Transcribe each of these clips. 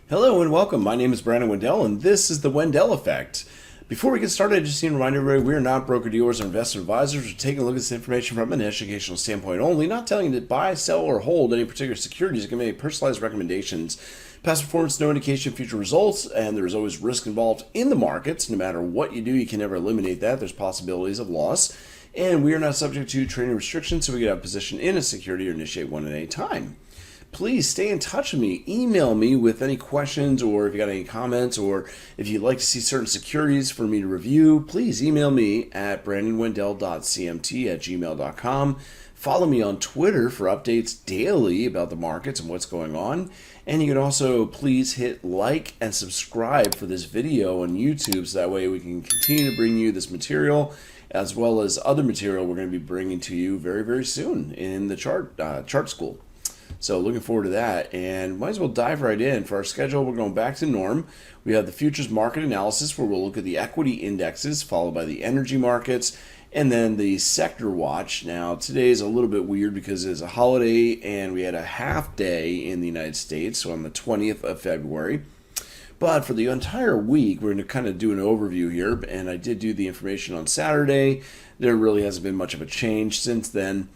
Hello and welcome. My name is Brandon Wendell, and this is the Wendell Effect. Before we get started, I just need to remind everybody we are not broker-dealers or investment advisors. We're taking a look at this information from an educational standpoint only, not telling you to buy, sell, or hold any particular securities. It can make personalized recommendations. Past performance, no indication of future results, and there's always risk involved in the markets. No matter what you do, you can never eliminate that. There's possibilities of loss. And we are not subject to trading restrictions, so we can have a position in a security or initiate one at any time. Please stay in touch with me. Email me with any questions, or if you got any comments, or if you'd like to see certain securities for me to review, please email me at brandonwendell.cmt@gmail.com. Follow me on Twitter for updates daily about the markets and what's going on. And you can also please hit like and subscribe for this video on YouTube, so that way we can continue to bring you this material as well as other material we're going to be bringing to you very, very soon in the chart school. So looking forward to that, and might as well dive right in. For our schedule, we're going back to norm. We have the futures market analysis, where we'll look at the equity indexes, followed by the energy markets, and then the sector watch. Now, today is a little bit weird because it's a holiday, and we had a half day in the United States, so on the 20th of February. But for the entire week, we're going to kind of do an overview here, and I did do the information on Saturday. There really hasn't been much of a change since then.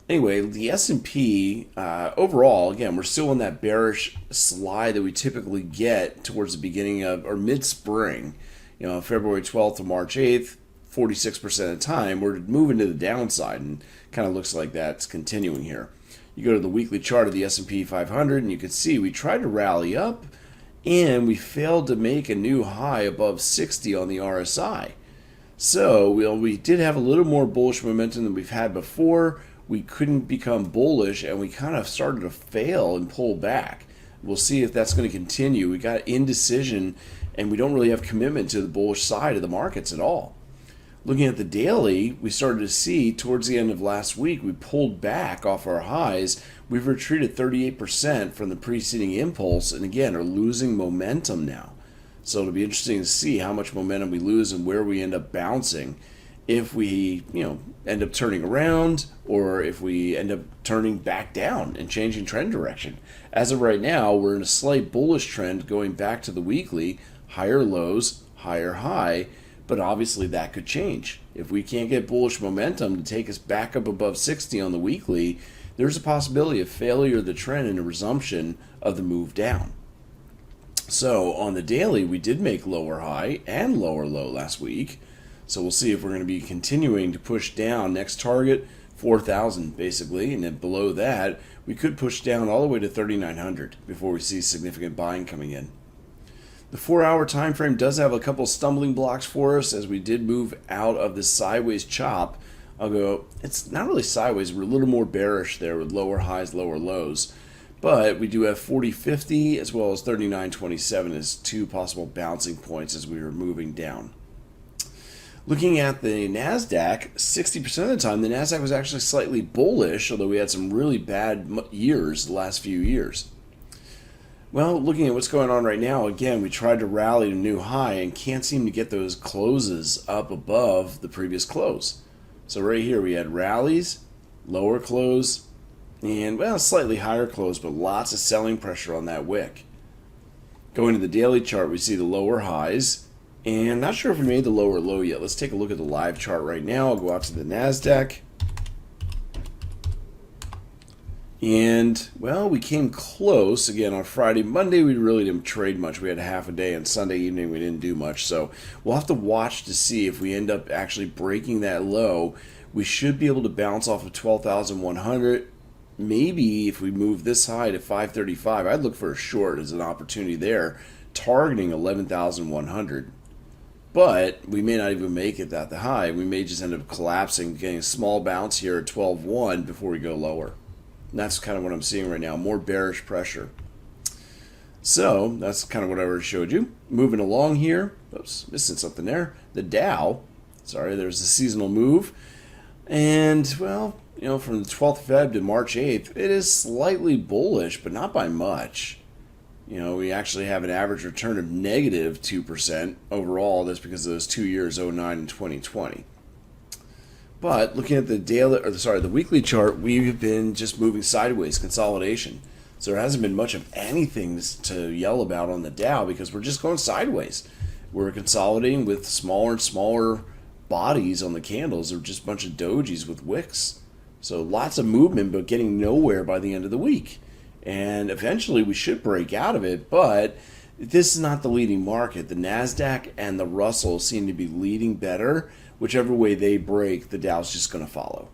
Anyway, the S&P, overall, again, we're still in that bearish slide that we typically get towards the beginning of, or mid-spring, February 12th to March 8th, 46% of the time, we're moving to the downside, and kind of looks like that's continuing here. You go to the weekly chart of the S&P 500, and you can see we tried to rally up, and we failed to make a new high above 60 on the RSI. So, we did have a little more bullish momentum than we've had before. We couldn't become bullish, and we kind of started to fail and pull back. We'll see if that's going to continue. We got indecision, and we don't really have commitment to the bullish side of the markets at all. Looking at the daily, we started to see towards the end of last week, we pulled back off our highs. We've retreated 38% from the preceding impulse, and again, are losing momentum now. So it'll be interesting to see how much momentum we lose and where we end up bouncing. If we, end up turning around, or if we end up turning back down and changing trend direction. As of right now, we're in a slight bullish trend going back to the weekly, higher lows, higher high, but obviously that could change. If we can't get bullish momentum to take us back up above 60 on the weekly, there's a possibility of failure of the trend and a resumption of the move down. So on the daily, we did make lower high and lower low last week. So we'll see if we're going to be continuing to push down. Next target, 4,000 basically, and then below that, we could push down all the way to 3,900 before we see significant buying coming in. The 4-hour time frame does have a couple stumbling blocks for us as we did move out of this sideways chop. It's not really sideways, we're a little more bearish there with lower highs, lower lows. But we do have 40.50 as well as 39.27 as two possible bouncing points as we were moving down. Looking at the NASDAQ, 60% of the time, the NASDAQ was actually slightly bullish, although we had some really bad years the last few years. Well, looking at what's going on right now, again, we tried to rally to a new high and can't seem to get those closes up above the previous close. So right here, we had rallies, lower close, and, slightly higher close, but lots of selling pressure on that wick. Going to the daily chart, we see the lower highs. And I'm not sure if we made the lower low yet. Let's take a look at the live chart right now. I'll go out to the NASDAQ. And, we came close. Again, on Friday. Monday, we really didn't trade much. We had half a day. And Sunday evening, we didn't do much. So we'll have to watch to see if we end up actually breaking that low. We should be able to bounce off of 12,100. Maybe if we move this high to 535, I'd look for a short as an opportunity there, targeting 11,100. But we may not even make it that high. We may just end up collapsing, getting a small bounce here at 12.1 before we go lower. And that's kind of what I'm seeing right now, more bearish pressure. So that's kind of what I already showed you. Moving along here. Oops, missing something there. The Dow, there's a seasonal move. And, from the 12th of Feb to March 8th, it is slightly bullish, but not by much. We actually have an average return of negative 2% overall. That's because of those 2 years, 09 and 2020. But looking at the the weekly chart, we've been just moving sideways, consolidation. So there hasn't been much of anything to yell about on the Dow because we're just going sideways. We're consolidating with smaller and smaller bodies on the candles. They're just a bunch of dojis with wicks. So lots of movement, but getting nowhere by the end of the week. And eventually we should break out of it, but this is not the leading market. The NASDAQ and the Russell seem to be leading better. Whichever way they break, the Dow's just going to follow.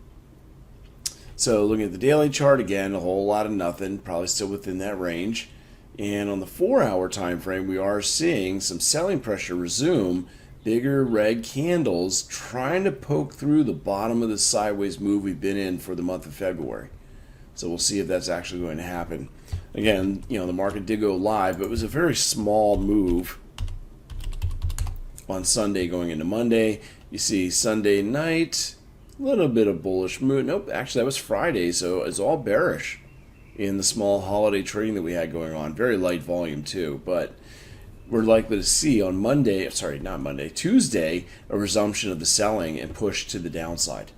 So looking at the daily chart, again, a whole lot of nothing, probably still within that range. And on the 4-hour time frame, we are seeing some selling pressure resume. Bigger red candles trying to poke through the bottom of the sideways move we've been in for the month of February. So we'll see if that's actually going to happen. Again, the market did go live, but it was a very small move on Sunday going into Monday. You see Sunday night, a little bit of bullish move. Nope, actually that was Friday, so it's all bearish in the small holiday trading that we had going on. Very light volume too, but we're likely to see on Tuesday, a resumption of the selling and push to the downside.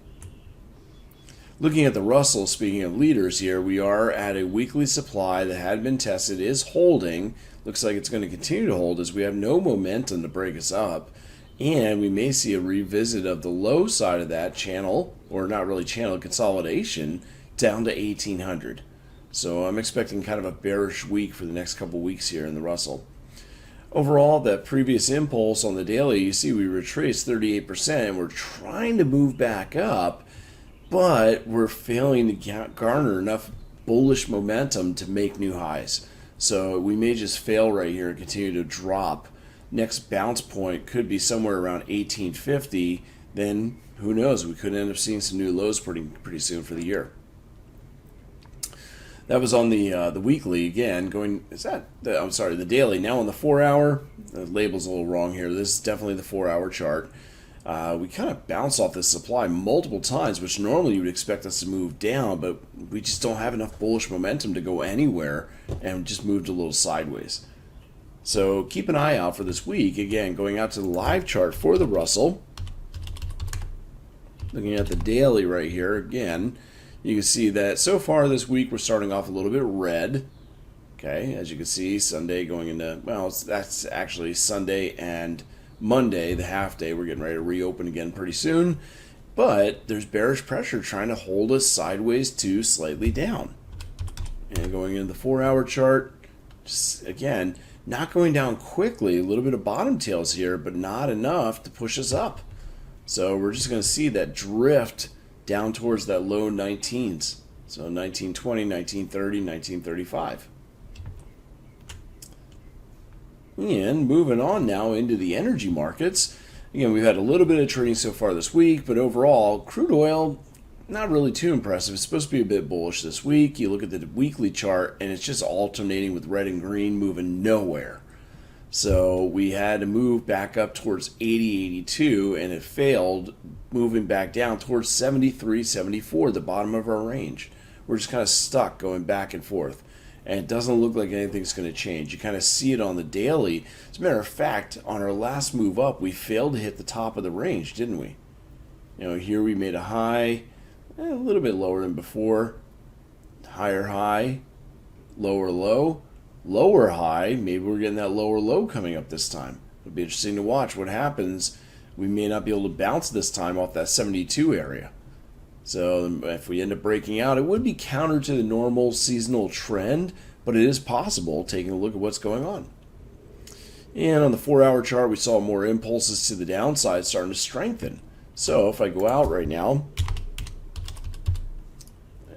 Looking at the Russell, speaking of leaders here, we are at a weekly supply that had been tested, is holding. Looks like it's going to continue to hold as we have no momentum to break us up. And we may see a revisit of the low side of that channel, or not really channel, consolidation, down to 1800. So I'm expecting kind of a bearish week for the next couple weeks here in the Russell. Overall, that previous impulse on the daily, you see we retraced 38%, and we're trying to move back up, but we're failing to garner enough bullish momentum to make new highs. So we may just fail right here and continue to drop. Next bounce point could be somewhere around 1850. Then who knows? We could end up seeing some new lows pretty soon for the year. That was on the weekly again. The daily. Now on the 4-hour, the label's a little wrong here. This is definitely the 4-hour chart. We kind of bounce off this supply multiple times, which normally you would expect us to move down, but we just don't have enough bullish momentum to go anywhere, and just moved a little sideways. So keep an eye out for this week. Again, going out to the live chart for the Russell. Looking at the daily right here, again, you can see that so far this week we're starting off a little bit red. Okay, as you can see, Sunday going into, that's actually Sunday and Monday, the half day. We're getting ready to reopen again pretty soon. But there's bearish pressure trying to hold us sideways to slightly down. And going into the 4-hour chart, just again, not going down quickly. A little bit of bottom tails here, but not enough to push us up. So we're just going to see that drift down towards that low 19s. So 1920, 1930, 1935. And moving on now into the energy markets. Again, we've had a little bit of trading so far this week, but overall, crude oil, not really too impressive. It's supposed to be a bit bullish this week. You look at the weekly chart, and it's just alternating with red and green, moving nowhere. So we had to move back up towards 80, 82, and it failed, moving back down towards 73, 74, the bottom of our range. We're just kind of stuck going back and forth. And it doesn't look like anything's going to change. You kind of see it on the daily. As a matter of fact, on our last move up, we failed to hit the top of the range, didn't we? Here we made a high, a little bit lower than before. Higher high, lower low, lower high. Maybe we're getting that lower low coming up this time. It'll be interesting to watch what happens. We may not be able to bounce this time off that 72 area. So if we end up breaking out, it would be counter to the normal seasonal trend, but it is possible taking a look at what's going on. And on the 4-hour chart, we saw more impulses to the downside starting to strengthen. So if I go out right now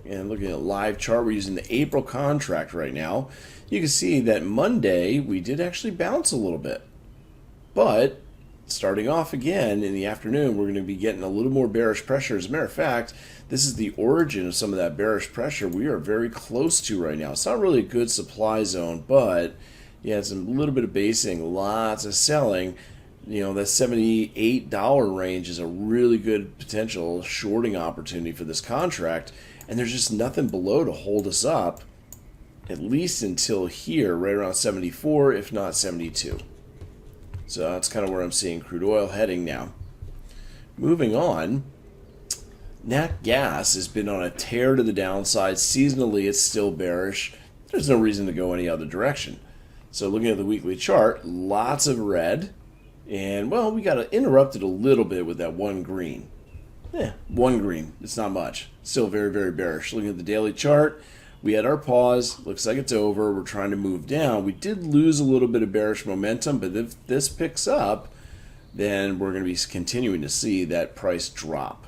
and looking at a live chart, we're using the April contract right now. You can see that Monday we did actually bounce a little bit. But starting off again in the afternoon, we're going to be getting a little more bearish pressure. As a matter of fact, this is the origin of some of that bearish pressure we are very close to right now. It's not really a good supply zone, but yeah, it's a little bit of basing, lots of selling. That $78 range is a really good potential shorting opportunity for this contract, and there's just nothing below to hold us up, at least until here, right around 74, if not 72. So that's kind of where I'm seeing crude oil heading now. Moving on, nat gas has been on a tear to the downside. Seasonally, it's still bearish. there's no reason to go any other direction. So looking at the weekly chart, lots of red. And, well, we got interrupted a little bit with that one green. Yeah, one green. It's not much. Still very, very bearish. Looking at the daily chart, we had our pause. Looks like it's over. We're trying to move down. We did lose a little bit of bearish momentum, but if this picks up, then we're going to be continuing to see that price drop.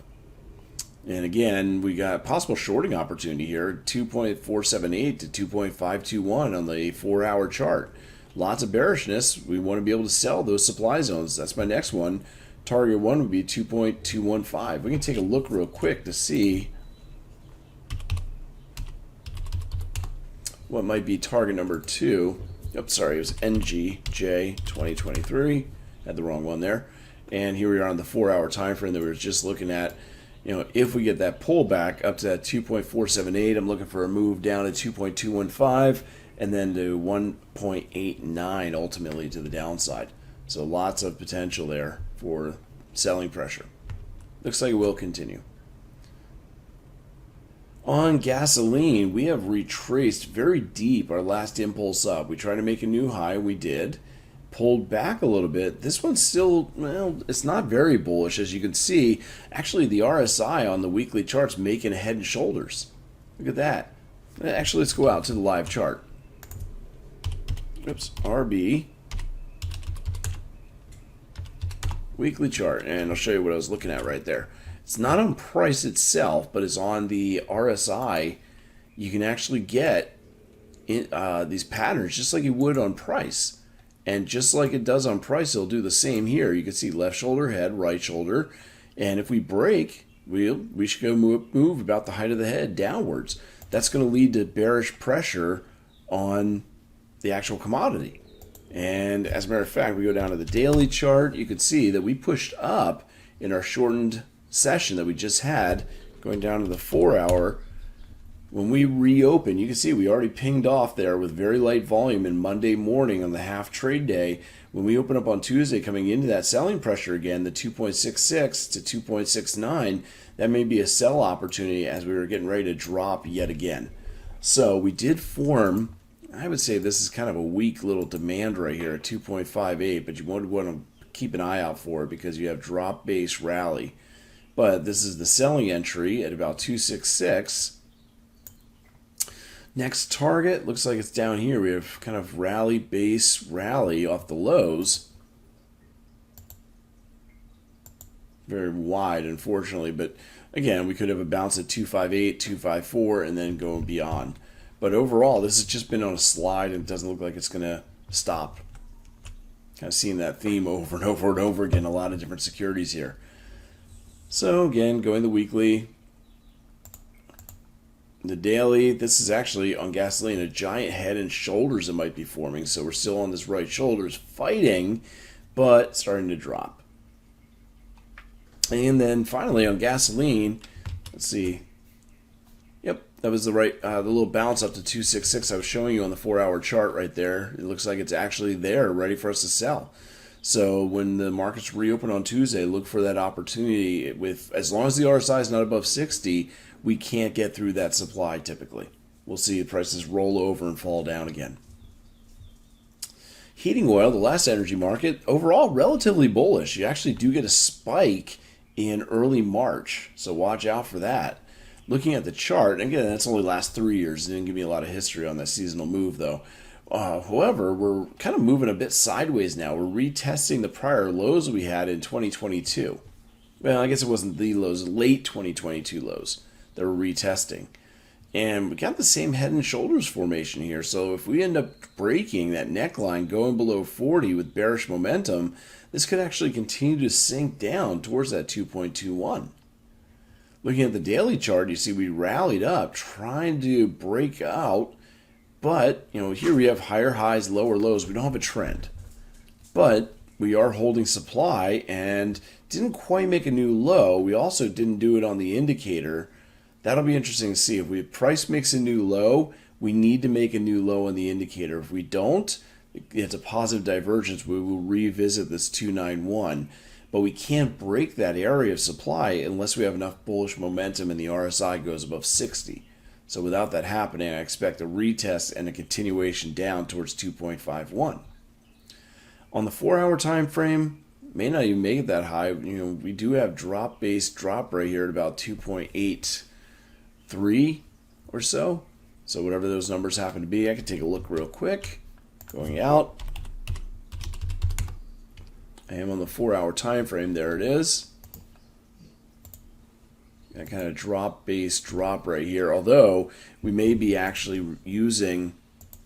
And again, we got possible shorting opportunity here, 2.478 to 2.521 on the 4-hour chart. Lots of bearishness. We want to be able to sell those supply zones. That's my next one. Target one would be 2.215. We can take a look real quick to see what might be target number 2. Oops, sorry, it was NGJ 2023. Had the wrong one there. And here we are on the 4-hour time frame that we were just looking at. If we get that pullback up to that 2.478, I'm looking for a move down to 2.215 and then to 1.89 ultimately to the downside. So lots of potential there for selling pressure. Looks like it will continue. On gasoline, we have retraced very deep our last impulse up. We tried to make a new high. We did. Pulled back a little bit. This one's still, well, it's not very bullish. As you can see, actually the RSI on the weekly chart's making a head and shoulders. Look at that. Actually, let's go out to the live chart. Oops, RB. Weekly chart, and I'll show you what I was looking at right there. It's not on price itself, but it's on the RSI. You can actually get these patterns just like you would on price. And just like it does on price, it'll do the same here. You can see left shoulder, head, right shoulder. And if we break, we should go move about the height of the head downwards. That's going to lead to bearish pressure on the actual commodity. And as a matter of fact, we go down to the daily chart. You can see that we pushed up in our shortened session that we just had, going down to the 4-hour. When we reopen, you can see we already pinged off there with very light volume in Monday morning on the half trade day. When we open up on Tuesday, coming into that selling pressure again, the 2.66 to 2.69, that may be a sell opportunity as we were getting ready to drop yet again. So we did form, I would say this is kind of a weak little demand right here at 2.58, but you want to keep an eye out for it because you have drop base rally. But this is the selling entry at about 266. Next target, looks like it's down here. We have kind of rally, base, rally off the lows. Very wide, unfortunately. But again, we could have a bounce at 258, 254, and then go beyond. But overall, this has just been on a slide, and it doesn't look like it's going to stop. Kind of seeing that theme over and over and over again, a lot of different securities here. So again, going the weekly. The daily, this is actually on gasoline, a giant head and shoulders that might be forming. So we're still on this right shoulders fighting, but starting to drop. And then finally on gasoline, let's see. Yep, that was the right, the little bounce up to 266 I was showing you on the 4-hour chart right there. It looks like it's actually there, ready for us to sell. So when the markets reopen on Tuesday, look for that opportunity. With as long as the RSI is not above 60, we can't get through that supply typically. We'll see the prices roll over and fall down again. Heating oil, the last energy market, overall relatively bullish. You actually do get a spike in early March, so watch out for that. Looking at the chart, again, that's only last 3 years. It didn't give me a lot of history on that seasonal move, though. However, we're kind of moving a bit sideways now. We're retesting the prior lows we had in 2022. Well, I guess it wasn't the lows, late 2022 lows that we're retesting. And we got the same head and shoulders formation here. So if we end up breaking that neckline, going below 40 with bearish momentum, this could actually continue to sink down towards that 2.21. Looking at the daily chart, you see we rallied up, trying to break out. But, here we have higher highs, lower lows. We don't have a trend. But we are holding supply and didn't quite make a new low. We also didn't do it on the indicator. That'll be interesting to see. If price makes a new low, we need to make a new low on the indicator. If we don't, it's a positive divergence. We will revisit this 291. But we can't break that area of supply unless we have enough bullish momentum and the RSI goes above 60. So without that happening, I expect a retest and a continuation down towards 2.51. On the 4-hour time frame, may not even make it that high. We do have drop-based drop right here at about 2.83 or so. So whatever those numbers happen to be, I can take a look real quick. Going out. I am on the 4-hour time frame. There it is. That kind of drop-based drop right here. Although we may be actually using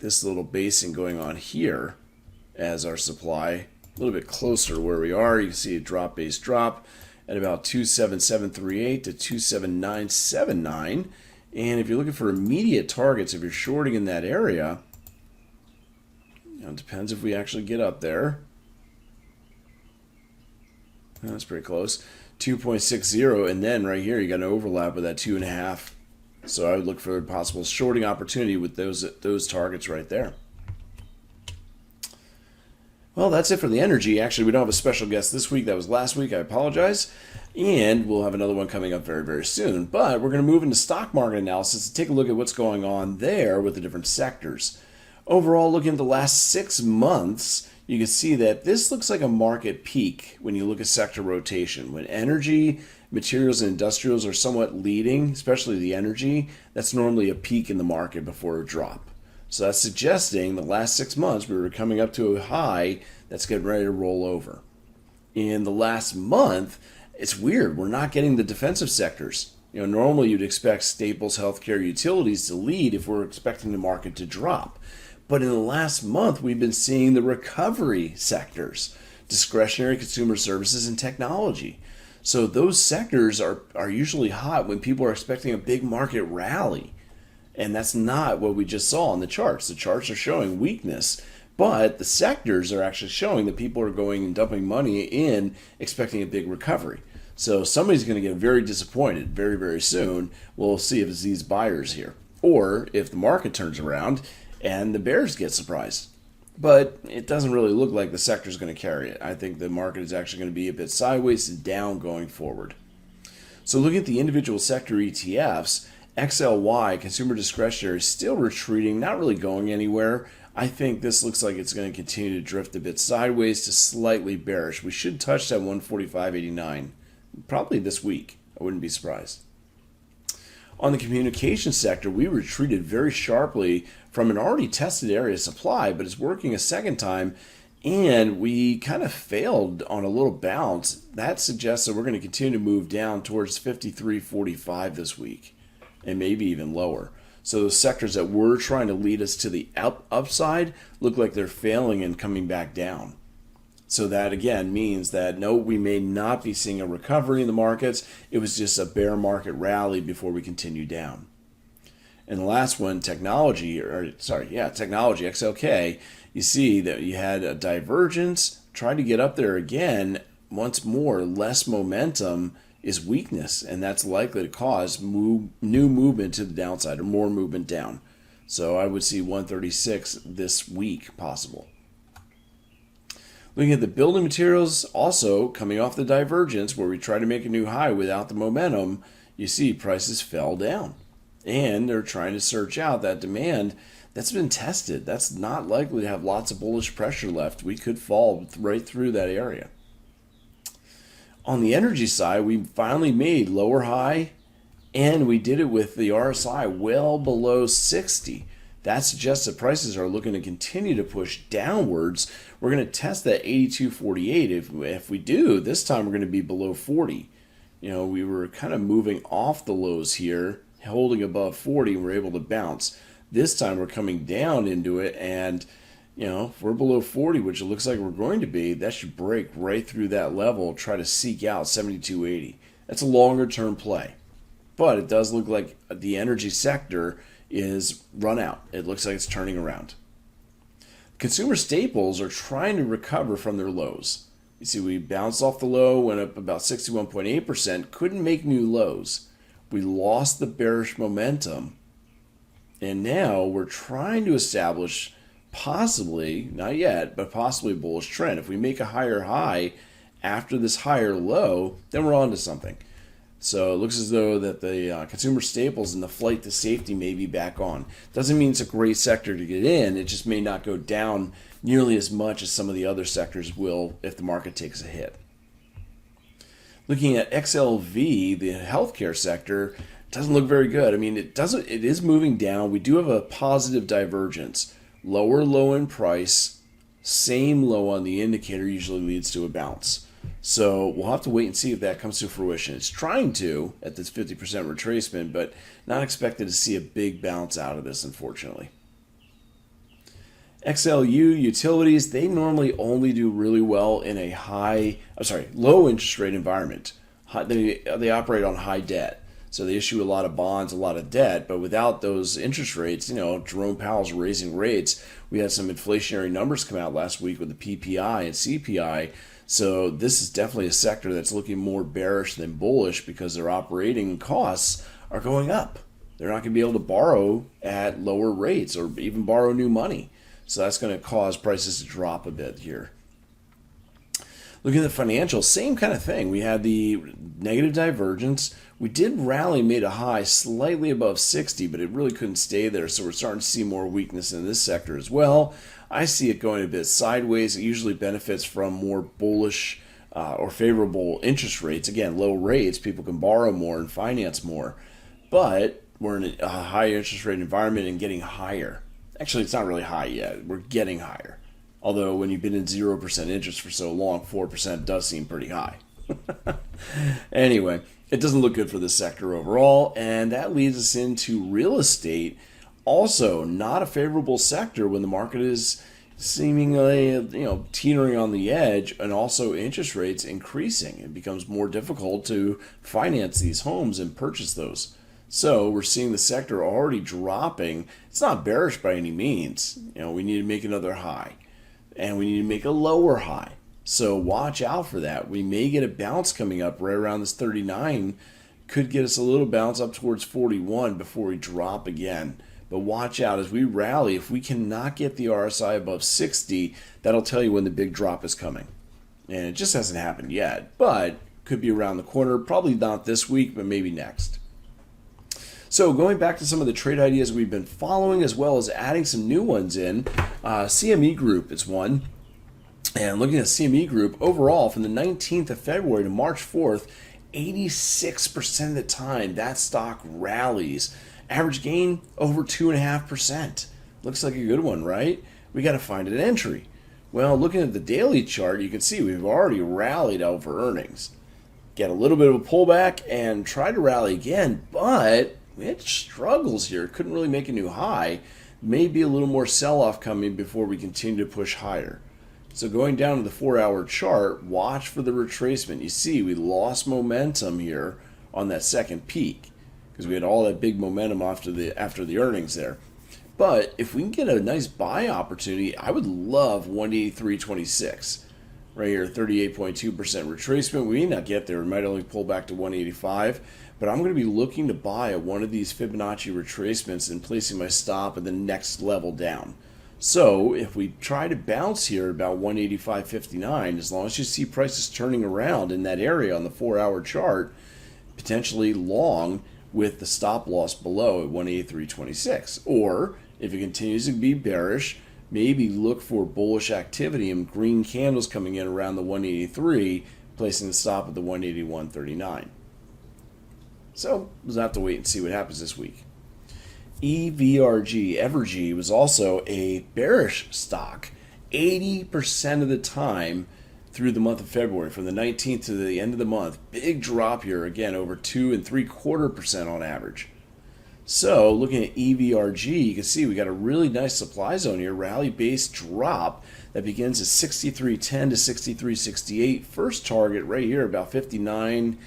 this little basing going on here as our supply. A little bit closer to where we are. You can see a drop-based drop at about 27738 to 27979. And if you're looking for immediate targets, if you're shorting in that area, it depends if we actually get up there. That's pretty close. 2.60, and then right here you got an overlap with that 2.5. So I would look for a possible shorting opportunity with those targets right there. Well, that's it for the energy. Actually, we don't have a special guest this week. That was last week. I apologize. And we'll have another one coming up very, very soon. But we're going to move into stock market analysis to take a look at what's going on there with the different sectors. Overall, looking at the last 6 months, you can see that this looks like a market peak when you look at sector rotation. When energy, materials, and industrials are somewhat leading, especially the energy, that's normally a peak in the market before a drop. So that's suggesting the last 6 months we were coming up to a high that's getting ready to roll over. In the last month, it's weird. We're not getting the defensive sectors. Normally you'd expect staples, healthcare, utilities to lead if we're expecting the market to drop. But in the last month, we've been seeing the recovery sectors, discretionary consumer services and technology. So those sectors are usually hot when people are expecting a big market rally. And that's not what we just saw on the charts. The charts are showing weakness, but the sectors are actually showing that people are going and dumping money in expecting a big recovery. So somebody's going to get very disappointed very, very soon. We'll see if it's these buyers here, or if the market turns around and the bears get surprised. But it doesn't really look like the sector is going to carry it. I think the market is actually going to be a bit sideways and down going forward. So looking at the individual sector ETFs, XLY, consumer discretionary, is still retreating, not really going anywhere. I think this looks like it's going to continue to drift a bit sideways to slightly bearish. We should touch that 145.89 probably this week. I wouldn't be surprised. On the communication sector, we retreated very sharply from an already tested area of supply, but it's working a second time, and we kind of failed on a little bounce. That suggests that we're going to continue to move down towards 53.45 this week, and maybe even lower. So those sectors that were trying to lead us to the upside look like they're failing and coming back down. So that, again, means that, no, we may not be seeing a recovery in the markets. It was just a bear market rally before we continue down. And the last one, technology, XLK, you see that you had a divergence, tried to get up there again. Once more, less momentum is weakness, and that's likely to cause new movement to the downside or more movement down. So I would see 136 this week possible. Looking at the building materials, also coming off the divergence where we try to make a new high without the momentum, you see prices fell down. And they're trying to search out that demand that's been tested. That's not likely to have lots of bullish pressure left. We could fall right through that area. On the energy side, we finally made lower high, and we did it with the RSI well below 60. That suggests that prices are looking to continue to push downwards. We're going to test that 82.48. If we do, this time we're going to be below 40. We were kind of moving off the lows here, holding above 40, and we're able to bounce. This time we're coming down into it, and if we're below 40, which it looks like we're going to be, that should break right through that level, try to seek out 72.80. That's a longer term play. But it does look like the energy sector is run out. It looks like it's turning around. Consumer staples are trying to recover from their lows. You see, we bounced off the low, went up about 61.8%, couldn't make new lows. We lost the bearish momentum, and now we're trying to establish possibly, not yet, but possibly a bullish trend. If we make a higher high after this higher low, then we're on to something. So it looks as though that the consumer staples and the flight to safety may be back on. Doesn't mean it's a great sector to get in. It just may not go down nearly as much as some of the other sectors will if the market takes a hit. Looking at XLV, the healthcare sector, doesn't look very good. I mean, it is moving down. We do have a positive divergence. Lower low in price, same low on the indicator usually leads to a bounce. So we'll have to wait and see if that comes to fruition. It's trying to at this 50% retracement, but not expected to see a big bounce out of this, unfortunately. XLU utilities, they normally only do really well in a low interest rate environment. They operate on high debt. So they issue a lot of bonds, a lot of debt, but without those interest rates, Jerome Powell's raising rates. We had some inflationary numbers come out last week with the PPI and CPI. So this is definitely a sector that's looking more bearish than bullish because their operating costs are going up. They're not going to be able to borrow at lower rates or even borrow new money. So that's going to cause prices to drop a bit here. Looking at the financials, same kind of thing. We had the negative divergence. We did rally, made a high slightly above 60, but it really couldn't stay there. So we're starting to see more weakness in this sector as well. I see it going a bit sideways. It usually benefits from more bullish or favorable interest rates. Again, low rates, people can borrow more and finance more. But we're in a high interest rate environment and getting higher. Actually, it's not really high yet. We're getting higher. Although when you've been in 0% interest for so long, 4% does seem pretty high. Anyway, it doesn't look good for this sector overall, and that leads us into real estate. Also, not a favorable sector when the market is seemingly, teetering on the edge, and also interest rates increasing. It becomes more difficult to finance these homes and purchase those. So we're seeing the sector already dropping. It's not bearish by any means. We need to make another high, and we need to make a lower high. So watch out for that. We may get a bounce coming up right around this 39. Could get us a little bounce up towards 41 before we drop again. But watch out as we rally. If we cannot get the RSI above 60, that'll tell you when the big drop is coming. And it just hasn't happened yet, but could be around the corner. Probably not this week, but maybe next. So going back to some of the trade ideas we've been following, as well as adding some new ones in, CME Group is one. And looking at CME Group, overall, from the 19th of February to March 4th, 86% of the time, that stock rallies. Average gain, over 2.5%. Looks like a good one, right? We got to find an entry. Well, looking at the daily chart, you can see we've already rallied over earnings. Get a little bit of a pullback and try to rally again, but it struggles here. Couldn't really make a new high. Maybe a little more sell-off coming before we continue to push higher. So going down to the 4-hour chart, watch for the retracement. You see we lost momentum here on that second peak because we had all that big momentum after the earnings there. But if we can get a nice buy opportunity, I would love 183.26. Right here, 38.2% retracement. We may not get there. We might only pull back to 185. But I'm going to be looking to buy at one of these Fibonacci retracements and placing my stop at the next level down. So if we try to bounce here at about 185.59, as long as you see prices turning around in that area on the 4-hour chart, potentially long with the stop loss below at 183.26. Or if it continues to be bearish, maybe look for bullish activity and green candles coming in around the 183, placing the stop at the 181.39. So we'll have to wait and see what happens this week. Evergy was also a bearish stock 80% of the time through the month of February, from the 19th to the end of the month. Big drop here, again, over 2.75% on average. So looking at EVRG, you can see we got a really nice supply zone here, rally-based drop that begins at 63.10 to 63.68. First target right here, about 59,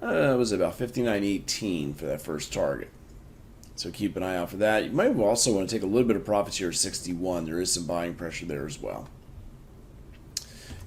was about 59.18 for that first target. So keep an eye out for that. You might also want to take a little bit of profits here at 61. There is some buying pressure there as well.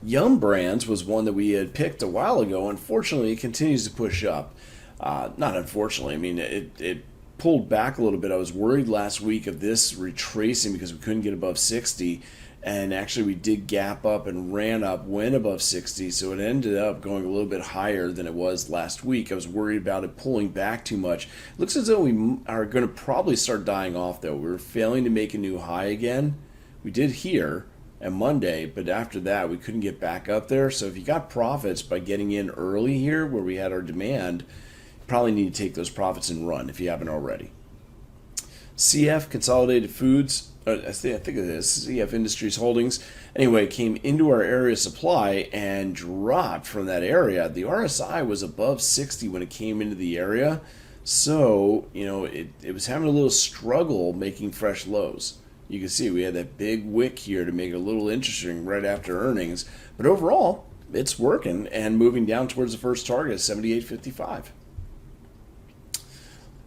Yum Brands was one that we had picked a while ago. Unfortunately, it continues to push up. Not unfortunately. I mean, it pulled back a little bit. I was worried last week of this retracing because we couldn't get above 60. And actually, we did gap up and ran up, went above 60, so it ended up going a little bit higher than it was last week. I was worried about it pulling back too much. It looks as though we are going to probably start dying off, though. We're failing to make a new high again. We did here on Monday, but after that, we couldn't get back up there. So if you got profits by getting in early here where we had our demand, you probably need to take those profits and run if you haven't already. CF, Consolidated Foods, I think it is, CF Industries Holdings, anyway, came into our area of supply and dropped from that area. The RSI was above 60 when it came into the area, so, it was having a little struggle making fresh lows. You can see we had that big wick here to make it a little interesting right after earnings, but overall, it's working and moving down towards the first target, 78.55.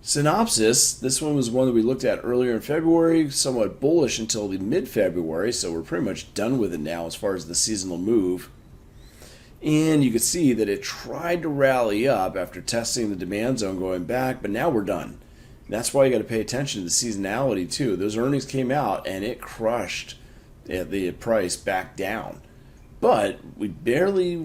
Synopsis, this one was one that we looked at earlier in February, somewhat bullish until the mid-February, so we're pretty much done with it now as far as the seasonal move. And you can see that it tried to rally up after testing the demand zone going back, but now we're done. And that's why you got to pay attention to the seasonality too. Those earnings came out and it crushed the price back down. But we barely,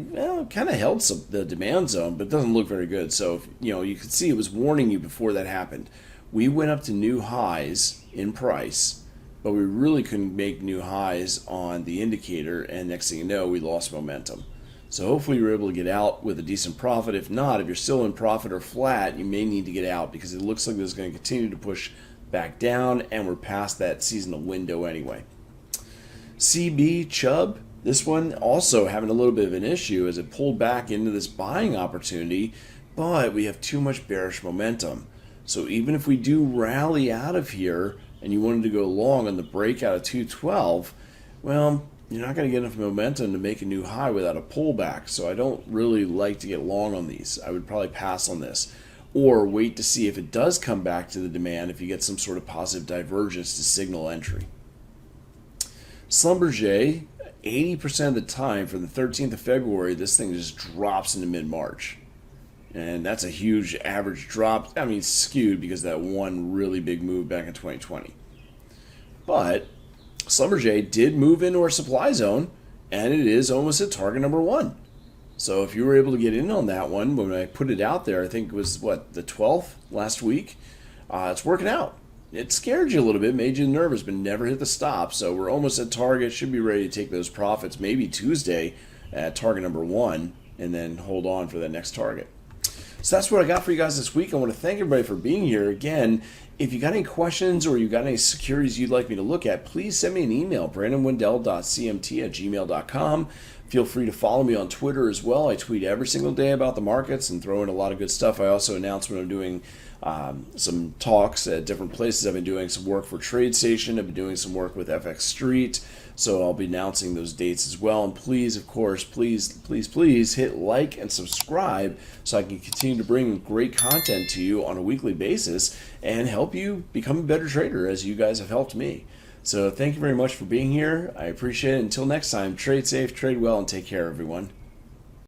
kind of held the demand zone, but it doesn't look very good. So, you can see it was warning you before that happened. We went up to new highs in price, but we really couldn't make new highs on the indicator, and next thing you know, we lost momentum. So hopefully you're able to get out with a decent profit. If not, if you're still in profit or flat, you may need to get out because it looks like this is going to continue to push back down, and we're past that seasonal window anyway. CB, Chubb. This one also having a little bit of an issue as it pulled back into this buying opportunity, but we have too much bearish momentum. So even if we do rally out of here and you wanted to go long on the breakout of 212, well, you're not going to get enough momentum to make a new high without a pullback. So I don't really like to get long on these. I would probably pass on this or wait to see if it does come back to the demand if you get some sort of positive divergence to signal entry. Schlumberger, 80% of the time from the 13th of February, this thing just drops into mid-March. And that's a huge average drop. I mean, skewed because of that one really big move back in 2020. But Schlumberger did move into our supply zone, and it is almost at target number 1. So if you were able to get in on that one, when I put it out there, I think it was, the 12th last week, it's working out. It scared you a little bit, made you nervous, but never hit the stop. So we're almost at target, should be ready to take those profits maybe Tuesday at target number 1, and then hold on for that next target. So that's what I got for you guys this week. I want to thank everybody for being here. Again, if you got any questions or you got any securities you'd like me to look at, please send me an email, brandonwendell.cmt@gmail.com. Feel free to follow me on Twitter as well. I tweet every single day about the markets and throw in a lot of good stuff. I also announce when I'm doing some talks at different places. I've been doing some work for TradeStation. I've been doing some work with FX Street. So I'll be announcing those dates as well. And please, of course, please hit like and subscribe so I can continue to bring great content to you on a weekly basis and help you become a better trader as you guys have helped me. So thank you very much for being here. I appreciate it. Until next time, trade safe, trade well, and take care, everyone.